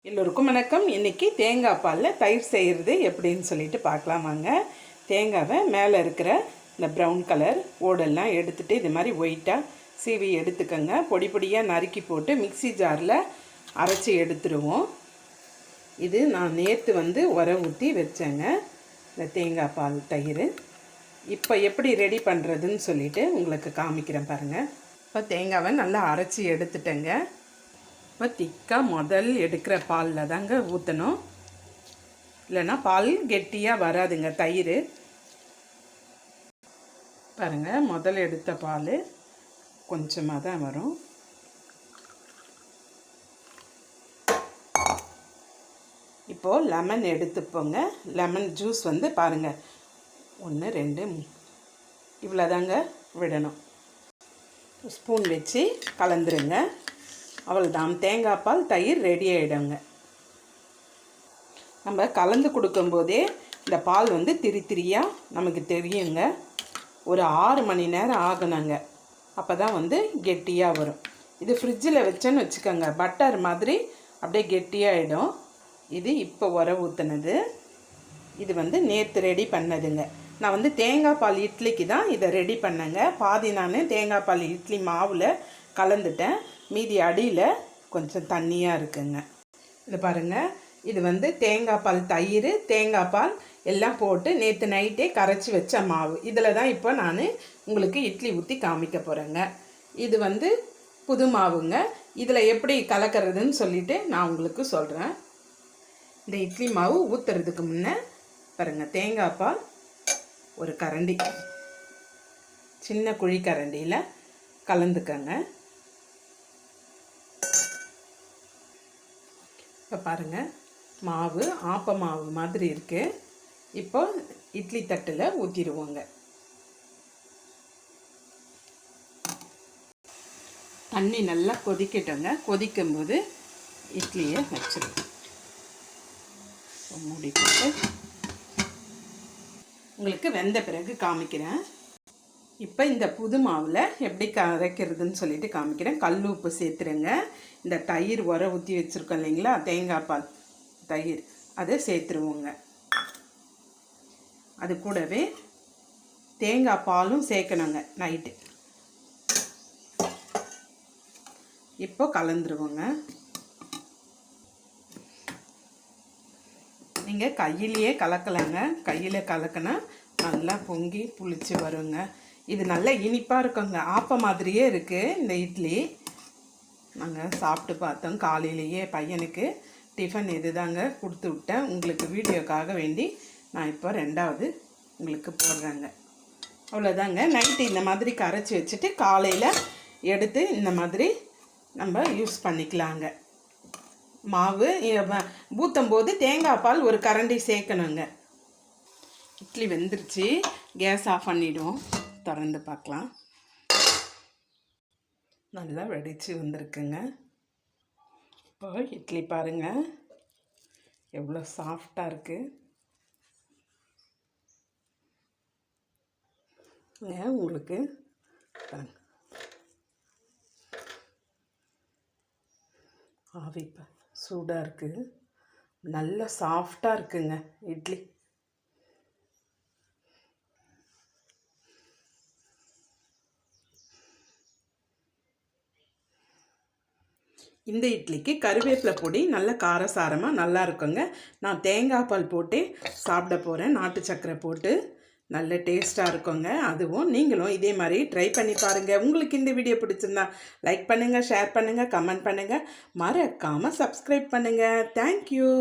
எல்லோருக்கும் வணக்கம். இன்றைக்கி தேங்காய் பாலில் தயிர் செய்கிறது எப்படின்னு சொல்லிட்டு பார்க்கலாம் வாங்க. தேங்காவை மேலே இருக்கிற இந்த ப்ரௌன் கலர் ஓடெல்லாம் எடுத்துகிட்டு இது மாதிரி ஒயிட்டாக சீவி எடுத்துக்கோங்க. பொடி பொடியாக நறுக்கி போட்டு மிக்சி ஜாரில் அரைச்சி எடுத்துருவோம். இது நான் நேற்று உர ஊற்றி வச்சேங்க இந்த தேங்காய் பால் தயிர். இப்போ எப்படி ரெடி பண்ணுறதுன்னு சொல்லிவிட்டு உங்களுக்கு காமிக்கிறேன் பாருங்கள். இப்போ தேங்காவை நல்லா அரைச்சி எடுத்துட்டேங்க. இப்போ திக்காக முதல் எடுக்கிற பாலில் தாங்க ஊற்றணும், இல்லைன்னா பால் கெட்டியாக வராதுங்க தயிர். பாருங்கள், முதல் எடுத்த பால் கொஞ்சமாக தான் வரும். இப்போது லெமன் எடுத்துப்போங்க. லெமன் ஜூஸ் பாருங்கள் 1 2 இவ்வளோதாங்க விடணும். ஸ்பூன் வச்சு கலந்துருங்க. அவ்வளோதான், தேங்காய் பால் தயிர் ரெடி ஆகிடுங்க. நம்ம கலந்து கொடுக்கும்போதே இந்த பால் திரியாக நமக்கு தெரியுங்க. ஒரு 6 மணி நேரம் ஆகணுங்க, அப்போ தான் கெட்டியாக வரும். இது ஃப்ரிட்ஜில் வச்சேன்னு வச்சுக்கோங்க, பட்டர் மாதிரி அப்படியே கெட்டியாகிடும். இது இப்போ உர ஊற்றுனது. இது நேற்று ரெடி பண்ணதுங்க. நான் தேங்காய் பால் இட்லிக்கு தான் இதை ரெடி பண்ணேங்க. பாதி நான் தேங்காய் பால் இட்லி மாவில் கலந்துட்டேன், மீதி அடியில் கொஞ்சம் தண்ணியாக இருக்குங்க. இது பாருங்கள், இது தேங்காய் பால் தயிர் தேங்காய் பால் எல்லாம் போட்டு நேற்று நைட்டே கரைச்சி வச்ச மாவு. இதில் தான் இப்போ நான் உங்களுக்கு இட்லி ஊற்றி காமிக்க போகிறேங்க. இது புது மாவுங்க. இதில் எப்படி கலக்கிறதுன்னு சொல்லிவிட்டு நான் உங்களுக்கு சொல்கிறேன். இந்த இட்லி மாவு ஊற்றுறதுக்கு முன்னே பாருங்கள், தேங்காய் பால் ஒரு கரண்டி, சின்ன குழி கரண்டியில் கலந்துக்கங்க. இப்போ பாருங்கள், மாவு ஆப்ப மாவு மாதிரி இருக்குது. இப்போ இட்லி தட்டில் ஊற்றிடுவோங்க. தண்ணி நல்லா கொதிக்கட்டுங்க. கொதிக்கும்போது இட்லியை வச்சிடுவோம். மூடி போட்டு உங்களுக்கு வெந்த பிறகு காமிக்கிறேன். இப்போ இந்த புது மாவில் எப்படி கரைக்கிறதுன்னு சொல்லிட்டு காமிக்கிறேன். கல் உப்பு சேர்த்துருங்க. இந்த தயிர் உர ஊற்றி வச்சுருக்கோம் இல்லைங்களா, தேங்காய் பால் தயிர், அதை சேர்த்துருவோங்க. அது கூடவே தேங்காய் பாலும் சேர்க்கணுங்க நைட்டு. இப்போ கலந்துருவோங்க. நீங்கள் கையிலேயே கலக்கலைங்க, கையில் கலக்கினா நல்லா பொங்கி புளிச்சு வருங்க. இது நல்லா இனிப்பாக இருக்குங்க, ஆப்ப மாதிரியே இருக்குது இந்த இட்லி. நாங்கள் சாப்பிட்டு பார்த்தோம் காலையிலேயே. பையனுக்கு டிஃபன் இது தாங்க கொடுத்து விட்டேன். உங்களுக்கு வீடியோக்காக வேண்டி நான் இப்போ 2வது உங்களுக்கு போடுறேங்க. அவ்வளோதாங்க. நைட்டு இந்த மாதிரி கரைச்சி வச்சுட்டு காலையில் எடுத்து இந்த மாதிரி நம்ம யூஸ் பண்ணிக்கலாங்க. மாவு ஊற்றும் போது தேங்காய் பால் ஒரு கரண்டி சேர்க்கணுங்க. இட்லி வெந்துருச்சு, கேஸ் ஆஃப் பண்ணிவிடுவோம். திறந்து பார்க்கலாம். நல்லா வெடித்து வந்திருக்குங்க. இப்போ இட்லி பாருங்கள் எவ்வளோ சாஃப்டாக இருக்குது. உங்களுக்கு ஆவி சூடாக இருக்குது, நல்லா சாஃப்டாக இருக்குங்க இட்லி. இந்த இட்லிக்கு கருவேப்பிலை பொடி நல்ல காரசாரமாக நல்லா இருக்குங்க. நான் தேங்காய் பால் போட்டு சாப்பிட போகிறேன், நாட்டு சர்க்கரை போட்டு. நல்ல டேஸ்ட்டாக இருக்குங்க. அதுவும் நீங்களும் இதே மாதிரி ட்ரை பண்ணி பாருங்கள். உங்களுக்கு இந்த வீடியோ பிடிச்சிருந்தா லைக் பண்ணுங்கள், ஷேர் பண்ணுங்கள், கமெண்ட் பண்ணுங்கள், மறக்காமல் சப்ஸ்கிரைப் பண்ணுங்கள். தேங்க்யூ.